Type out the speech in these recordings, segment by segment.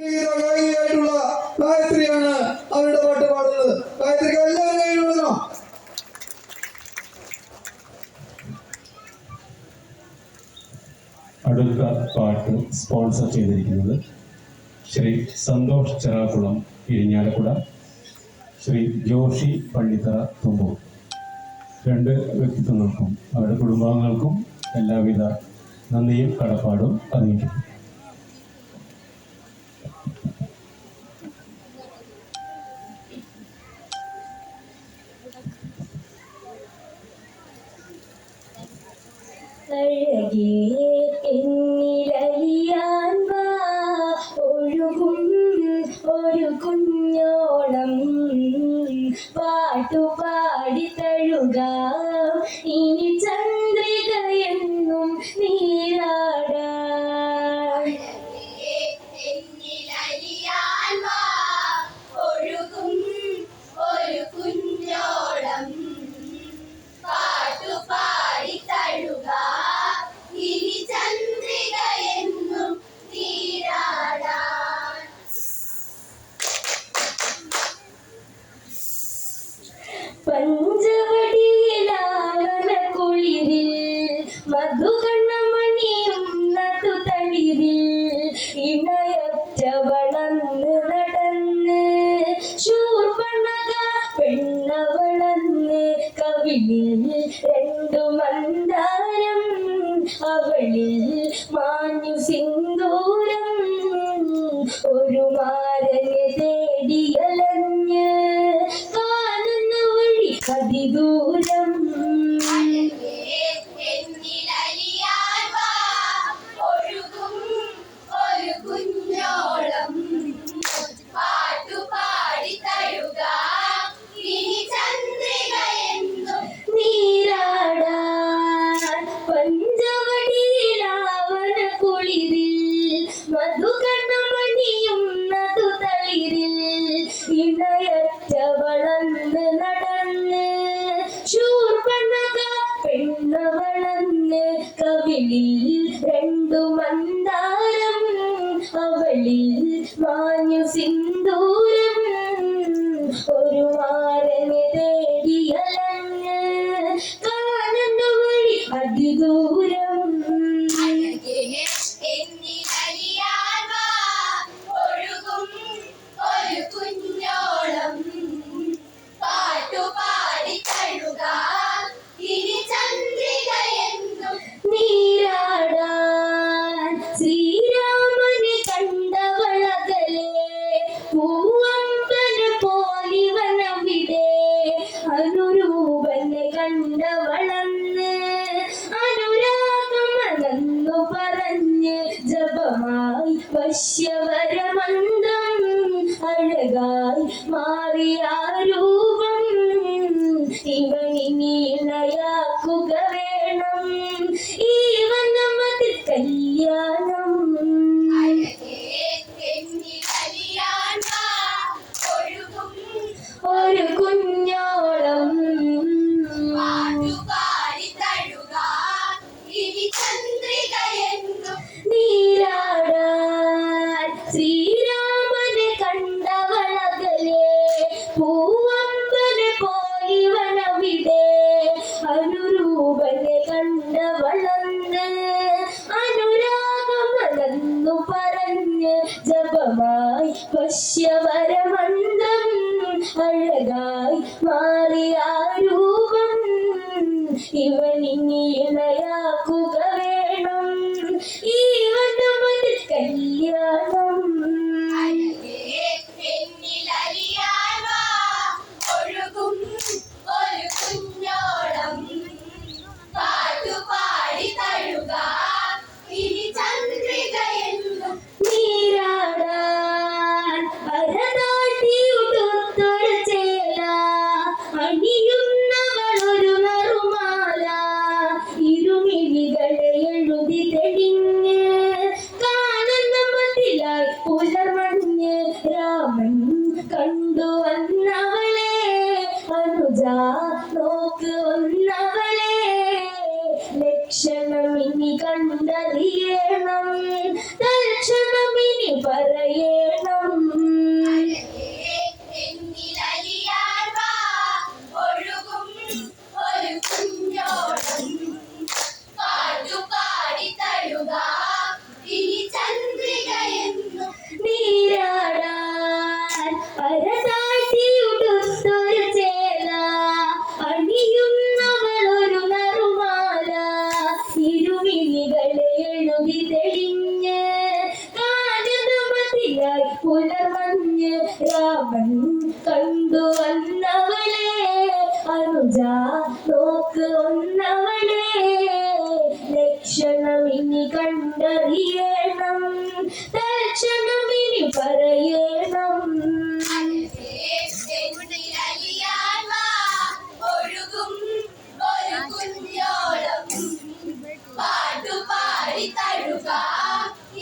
ഗായികയായിട്ടുള്ള ഗായത്രിയാണ് അവരുടെ പാട്ട് പാടുന്നത്. ഗായത്രിക്ക് എല്ലാവരും കൈ കൊടുക്കണം. അടുത്ത പാട്ട് സ്പോൺസർ ചെയ്തിരിക്കുന്നത് ശ്രീ സന്തോഷ് ചെറാക്കുളം ഇരിഞ്ഞാലക്കുട, ശ്രീ ജോഷി പള്ളിത്തറ തുമ്പൂർ. രണ്ട് വ്യക്തിത്വങ്ങൾക്കും അവരുടെ കുടുംബാംഗങ്ങൾക്കും എല്ലാവിധ നന്ദിയും കടപ്പാടും അറിയിക്കുന്നു. ഒഴുകും ഒരു കുഞ്ഞോളം പാട്ടുപാടി തഴുകാം ഇനി ചന്ദ്രികയെന്നും നീരാടാൻ. ഒഴുകും ഒരു കുഞ്ഞോളം പാട്ടുപാടി തഴുകാം ഇനി ചന്ദ്രികയെന്നും നീരാടാൻ. പഞ്ചവടിയിലാവന കുളിരിൽ മധുകണ്ണമണിയും നതു തളിരിൽ ഇണയറ്റ വളർന്ന് നടന്ന് ശൂർപ്പണക പെണ്ണവളന്ന് കവിളിൽ രണ്ടു മന്ദാരം അവളിൽ മാഞ്ഞു സിന്ദൂരം ഒരു മാരനെ തേടിയലഞ്ഞ് കാണുന്ന വഴി അതിദൂരം. ഒഴുകും ഒരു കുഞ്ഞോളം പാട്ടുപാടി തഴുകാം ഇനി ചന്ദ്രികയെന്നും നീരാടാൻ. പഞ്ചവടിയിലാവന കുളിരിൽ മധുകണ്ണമണിയും നതു തളിരിൽ ഇണയറ്റ വളർന്ന് നടന്ന് ശൂർപ്പണക പെണ്ണവളന്ന് കവിളിൽ രണ്ടു മന്ദാരം അവളിൽ മാഞ്ഞു സിന്ദൂരം ഒരു മാരനെ തേടിയലഞ്ഞ് കാണുന്ന വഴി അതിദൂരം. ഒഴുകും ഒരു കുഞ്ഞോളം പാട്ടുപാടി തഴുകാം ഇനി ചന്ദ്രികയെന്നും നീരാടാൻ. ശ്രീരാമനെ കണ്ടവളകലെ പൂവമ്പന പോലിവനവിടെ അനുരൂപനെ കണ്ടവളന്ന് അനുരാഗമനന്നു പറഞ്ഞ് ജപമായി വശ്യവരമന്ത്രം അഴകായി മാറിയ രൂപം ഇവനിനി ഇണയാക്കുക വേണം ഈ വനമതിൽ കല്യാണം. ഒഴുകും ഒരു കുഞ്ഞോളം പാട്ടുപാടി തഴുകാം ഇനി ചന്ദ്രികയെന്നും നീരാടാൻ. ശ്രീരാമനെ കണ്ടവളകലെ പൂവമ്പനെ പോലിവനവിടെ അനുരൂപനെ കണ്ടവളന്ന് അനുരാഗമനന്നു പറഞ്ഞ് ജപമായി വശ്യവരമന്ത്രം അഴകായി മാറിയ രൂപം ഇവനിനി ഇണയാക്കുക വേണം ഈ വനമതിൽ കല്യാണം. ഒഴുകും ഒരു കുഞ്ഞോളം പാട്ടുപാടി തഴുകാം ഇനി ചന്ദ്രികയെന്നും നീരാടാൻ. അരതാട്ടിയുടുത്തൊരു ചേല അണിയുന്നവളൊരു നറുമാല ഇരുമിഴികളെ എഴുതി തെളിഞ്ഞ് കാണുന്ന മതിലായി പുലർമഞ്ഞ് രാമൻ കണ്ടു വന്നവളെ അനുജ നോക്ക് ഒന്നവളെ ലക്ഷണമിനി കണ്ടറിയണം തൽക്ഷണമിനി പറയണം. പുലർമഞ്ഞ് രാമൻ കണ്ടു വന്നവളെ അനുജ നോക്ക് ഒന്നവളെ ലക്ഷണം ഇനി കണ്ടറിയണം തൽക്ഷണം ഇനി പറയണം ഒഴുകും ഒരു കുഞ്ഞോളം പാട്ടുപാടി തഴുക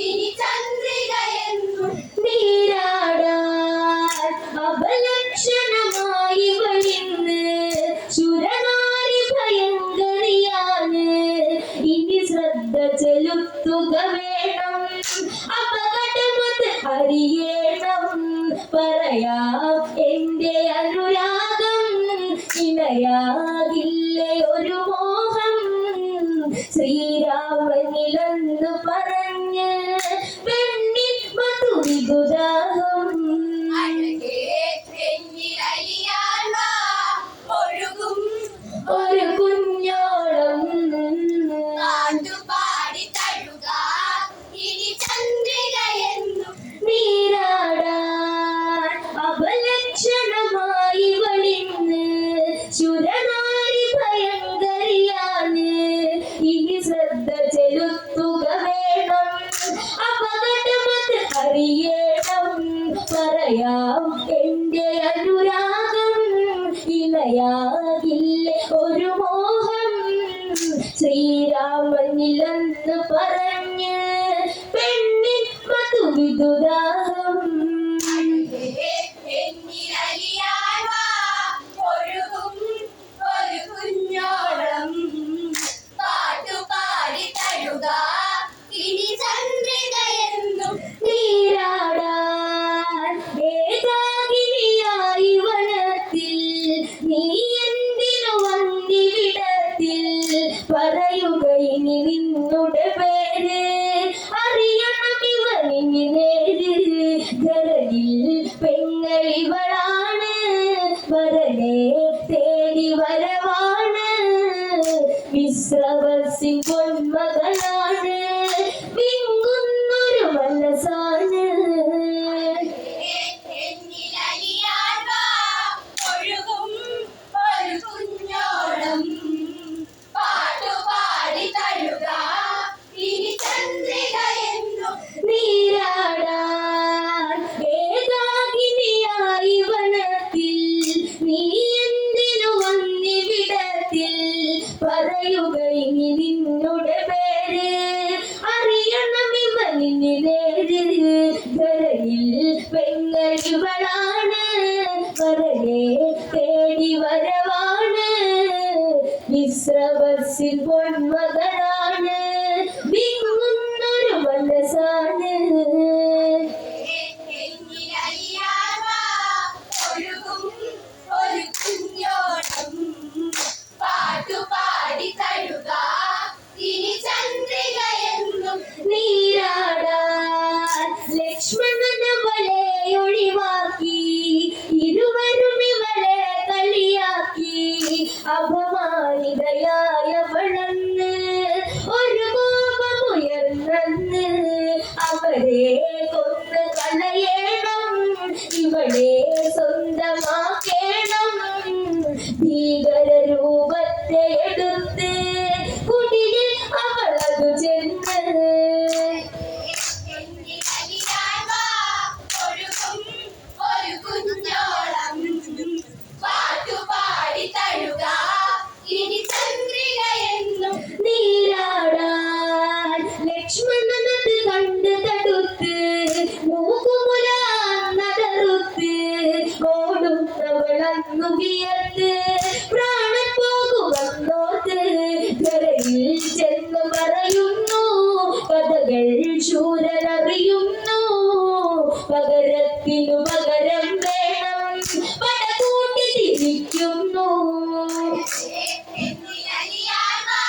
ഇനി ചന്ദ്രികയെന്നും നീരാടാൻ അപലക്ഷണമായി വഴിന്ന് ശുരനാരി ഭയങ്കരിയാണ് ഇനി ശ്രദ്ധ ചെലുത്തുക വേണം അപകടമത് അറിയണം പറയാം എന്റെ അനുരാഗം ഇണയാകില്ലേ ഒരു മോഹം ശ്രീരാമനിലെന്ന് പറഞ്ഞ് പെണ്ണിൻ മധുവിദുദാഹം അഴകേ എന്നിലലിയാൻ വാ ഒഴുകും ഒരു കുഞ്ഞോളം പാട്ടുപാടി തഴുക ഇനി ചന്ദ്രികയെന്നും നീരാടാൻ അപലക്ഷണമായി വളിന്ന് ശുരനാരി ഭയങ്കരിയാണ് ഇനി ശ്രദ്ധ ചെലുത്തുക വേണം അപകടമത് അറിയണം പറയാം എന്റെ അനുരാഗം ഇണയാകില്ലേ ഒരു മോഹം ശ്രീരാമനിലെന്ന് പറഞ്ഞ് പെണ്ണിൻ മധുവിദുദാഹം എന്നിലലിയാൻ വാ ഒഴുകും ഒരു കുഞ്ഞോളം പാട്ടുപാടി തഴുക ഇനി ചന്ദ്രികയെന്നും നീരാടാൻ ഏകാകിനിയായി വനത്തിൽ നീ എന്തിനു വന്നിവിടത്തിൽ പറയുക ഇനി നിന്നുടെ പേര് അറിയണം ഇവനിനി നേര് ധരണിൽ പെങ്ങളിവളാണ് വരനെ തേടി വരവാണ് വിശ്രവസിൻ പൊന്മകളാണ് വിങ്ങുന്നൊരു മനസ്സാണ് എന്നിലലിയാൻ വാ ഒഴുകും ഒരു കുഞ്ഞോളം പാട്ടുപാടി തഴുക ഇനി ചന്ദ്രികയെന്നും നീരാടാൻ ഏകാകിനിയായി വനത്തിൽ നീ എന്തിനു വന്നിവിടത്തിൽ പറയുക ഇനി നിന്നുടെ പേര് അറിയണം ഇവനിനി നേര് ധരണിൽ പെങ്ങളിവളാണ് വരനെ തേടി വരവാണ് വിശ്രവസിൻ പൊന്മകളാണ് വിങ്ങുന്നൊരു മനസ്സാണ് എന്നിലലിയാൻ വാ ഒഴുകും ഒരു കുഞ്ഞോളം പാട്ടുപാടി തഴുക ഇനി ചന്ദ്രികയെന്നും നീരാടാൻ ലക്ഷ്മണന വലെ ഒഴിവാക്കി ഇരുവരും ഇവളെ കളിയാക്കി അപമാനിതയായവളന്ന് ഒരു കോപമുയർന്നെന്ന് അവരെ കൊന്ന് കളയണം ഇവളെ സ്വന്തമാക്കേണം ഭീകര രൂപത്തെ എടുത്ത് കുടിലിൽ അവളതു ചെന്ന് എന്നിലലിയാൻ വാ ഒഴുകും ഒരു കുഞ്ഞോളം പാട്ടുപാടി തഴുക ഇനി ചന്ദ്രികയെന്നും നീരാടാൻ ലക്ഷ്മണനത് കണ്ട് തടുത്ത് മൂക്കുമുലാന്നതറുത്ത് ഓടുന്നവളന്നു വിയർത്ത് പ്രാണൻ പോകുവന്നോർത്ത് ധരയിൽ ചെന്ന് പറയുന്നു കഥകൾ ശൂരനറിയുന്നു പകരത്തിനു പകരം വേണം പടകൂട്ടി തിരിക്കുന്നു എന്നിലലിയാൻ വാ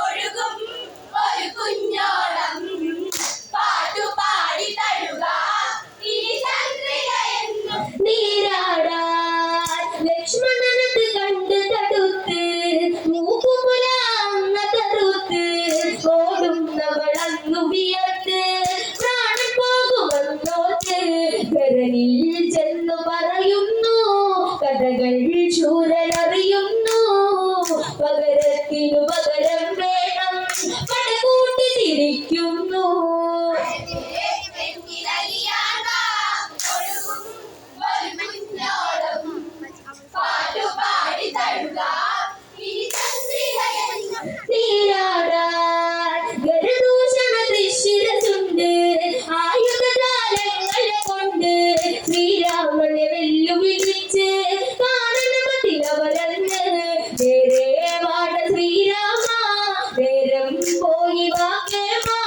ഒഴുകും ഒരു കുഞ്ഞോളം പാട്ടുപാടി തഴുക ഇനി ചന്ദ്രികയെന്നും നീരാടാൻ ലക്ഷ്മണനത് കണ്ട് തടുത്ത് മൂക്കുമുലാന്നതറുത്ത് ഓടുന്നവളന്നു വിയർത്ത് പ്രാണൻ പോകുമെന്നോർത്ത് അരനിൽ ചെന്നു പറയുന്നു, കഥകൾ ശൂരനറിയുന്നു. പകരത്തിനു പകരം വേണം, പടകൂട്ടി തിരിക്കുന്നു. നീരാടാൻ ഗരുദൂഷണ തൃശ്ശിരസുണ്ട്, ആയുധജാലങ്ങളെ കൊണ്ട് ശ്രീരാമനെ വെല്ലുവിളിച്ച് കാനനമതിലവരന്ന്. നേരെ വാട ശ്രീരാമ, നേരം പോയി വാക്കേമാ.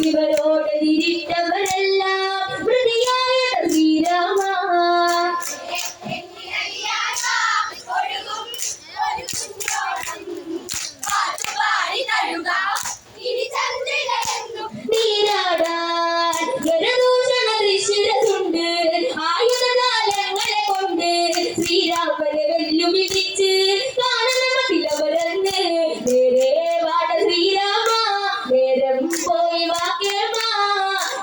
ഇവരോട് തിരിട്ടവരെല്ലാം പ്രതിയായ ശ്രീരാമ. നീരാടാൻ ഗരുദൂഷണ തൃശ്ശിരസുണ്ട്, ആയുധജാലങ്ങളെ കൊണ്ട് ശ്രീരാമനെ വെല്ലുവിളിച്ച് കാനനമതിലവരന്ന്. നേരെ വാട ശ്രീരാമ, നേരം പോയി വാക്കേമാ.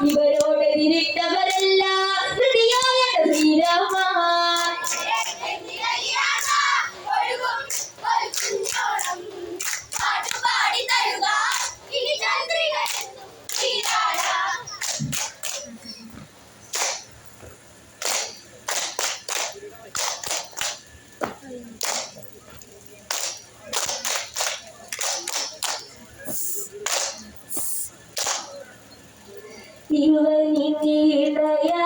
ഇവരോട് തിരിട്ടവരെല്ലാം പ്രതിയായ ശ്രീരാമ. ഇവനിടയാ